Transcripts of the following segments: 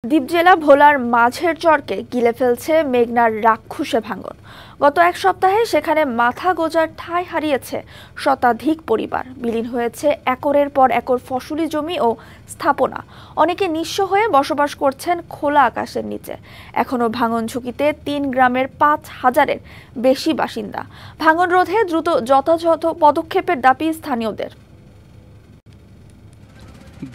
দ্বীপ জেলা ভোলার মাঝের চরকে গিলে ফেলছে মেঘনার রাক্ষসে ভাঙন। গত এক সপ্তাহে সেখানে মাথা গোঁজার ঠাঁই হারিয়েছে শতাধিক পরিবার। বিলীন হয়েছে একরের পর একর ফসলি জমি ও স্থাপনা। অনেকে নিঃস্ব হয়ে বসবাস করছেন খোলা আকাশের নিচে। এখনো ভাঙন ঝুঁকিতে ৩ গ্রামের ৫,০০০-এর বেশি বাসিন্দা। ভাঙন রোধে দ্রুত যথাযথ পদক্ষেপের দাবি স্থানীয়দের।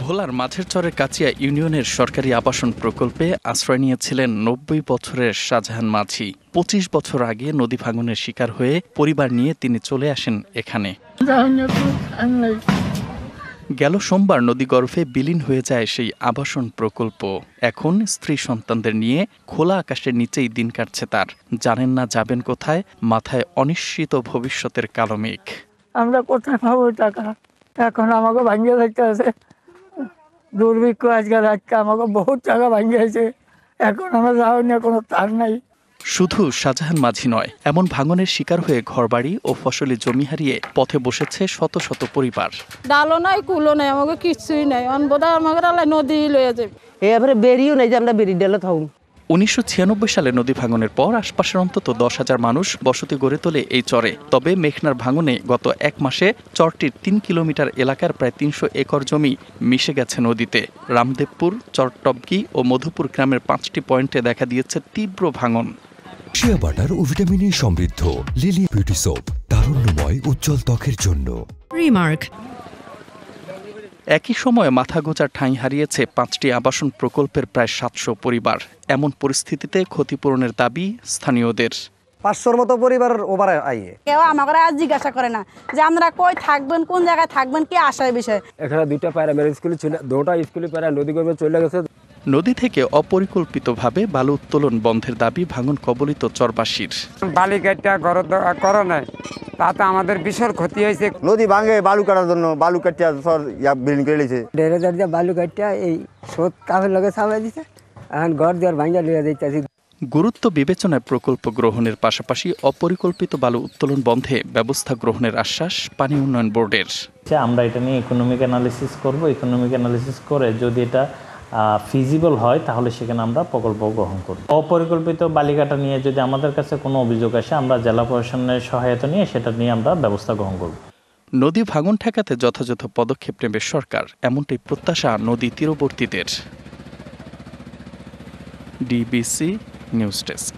ভোলার মাঝের চরের কাচিয়া ইউনিয়নের সরকারি আবাসন প্রকল্পে আশ্রয় নিয়েছিলেন ৯০ বছরের শাহজাহান মাঝি। ২৫ বছর আগে নদী ভাঙনের শিকার হয়ে পরিবার নিয়ে তিনি চলে আসেন এখানে। গেল সোমবার নদীগর্ভে বিলীন হয়ে যায় সেই আবাসন প্রকল্প। এখন স্ত্রী সন্তানদের নিয়ে খোলা আকাশের নিচেই দিন কাটছে তার। জানেন না যাবেন কোথায়, মাথায় অনিশ্চিত ভবিষ্যতের কালো মেঘ। আমরা কোথায় পাবো টাকা? এখন আমাকে ভাঙিয়ে দেখতে আছে দুর্ভিক্ষ। আজকাল আমাকে বহুত টাকা ভাঙিয়েছে। এখন আমরা যাওয়ার নিয়ে কোনো তার নাই। শুধু শাহজাহান মাঝি নয়, এমন ভাঙনের শিকার হয়ে ঘরবাড়ি ও ফসলি জমি হারিয়ে পথে বসেছে শত শত পরিবার। ডালও নাই, কুলো নাই, আমাকে কিছুই নাই। অনবোধা আমাকে নদী লয়ে যাবে। এবারে বেরিয়েও নাই যে আমরা বেরিয়ে ডালে থাকুন। ১৯৯৬ সালে নদী ভাঙনের পর আশপাশের অন্তত ১০,০০০ মানুষ বসতি গড়ে তোলে এই চরে। তবে মেঘনার ভাঙনে গত এক মাসে চরটির ৩ কিলোমিটার এলাকার প্রায় ৩০০ একর জমি মিশে গেছে নদীতে। রামদেবপুর, চরটবকি ও মধুপুর গ্রামের ৫টি পয়েন্টে দেখা দিয়েছে তীব্র ভাঙন। শিয়া বাটার ও ভিটামিনে সমৃদ্ধ লিলি বিউটি সোপ, তারুণ্যময় উজ্জ্বল ত্বকের জন্য। রিমার্ক। একই সময়ে মাথা গোঁজার ঠাঁই হারিয়েছে ৫টি আবাসন প্রকল্পের প্রায় ৭০০ পরিবার। এমন পরিস্থিতিতে ক্ষতিপূরণের দাবি স্থানীয়দের। ৫০০-র মতো পরিবার ওভার আইয়ে। কেউ আমাকে আজ জিজ্ঞাসা করে না যে আমরা কই থাকবেন, কোন জায়গায় থাকবেন, কি আশার বিষয়। এখানে 2টা প্রাইমারি স্কুল ছিল, 2টা স্কুলে প্রায় নদী গর্ভে চলে গেছে। নদী থেকে অপরিকল্পিতভাবে বালু উত্তোলন বন্ধের দাবি ভাঙন কবলিত চরবাসীর। বালিঘাটটা করো নাই, তাতে আমাদের বিশাল ক্ষতি হয়েছে। নদী ভাঙে বালু কাটার জন্য বালু কাটিয়া বিল্ডিং করে নিয়েছে। ১,৫০০ দিয়ে বালু কাটিয়া এই স্রোত কাফের লগে সামাই দিছে। এখন ঘর দুয়ার ভাঙিয়া লিয়ে যাইতেছি। গুরুত্ব বিবেচনায় প্রকল্প গ্রহণের পাশাপাশি অপরিকল্পিত বালু উত্তোলন বন্ধে ব্যবস্থা গ্রহণের আশ্বাস পানি উন্নয়ন বোর্ডের। আমরা এটা নিয়ে ইকোনমিক অ্যানালিসিস করব। ইকোনমিক অ্যানালিসিস করে যদি এটা ফিজিবল হয় তাহলে সেখানে আমরা প্রকল্প গ্রহণ করব। অপরিকল্পিত বালিকাটা নিয়ে যদি আমাদের কাছে কোনো অভিযোগ আসে, আমরা জেলা প্রশাসনের সহায়তা নিয়ে সেটা নিয়ে আমরা ব্যবস্থা গ্রহণ করব। নদী ভাঙন ঠেকাতে যথাযথ পদক্ষেপ নেবে সরকার, এমনটাই প্রত্যাশা নদী তীরবর্তীদের। DBC news desk.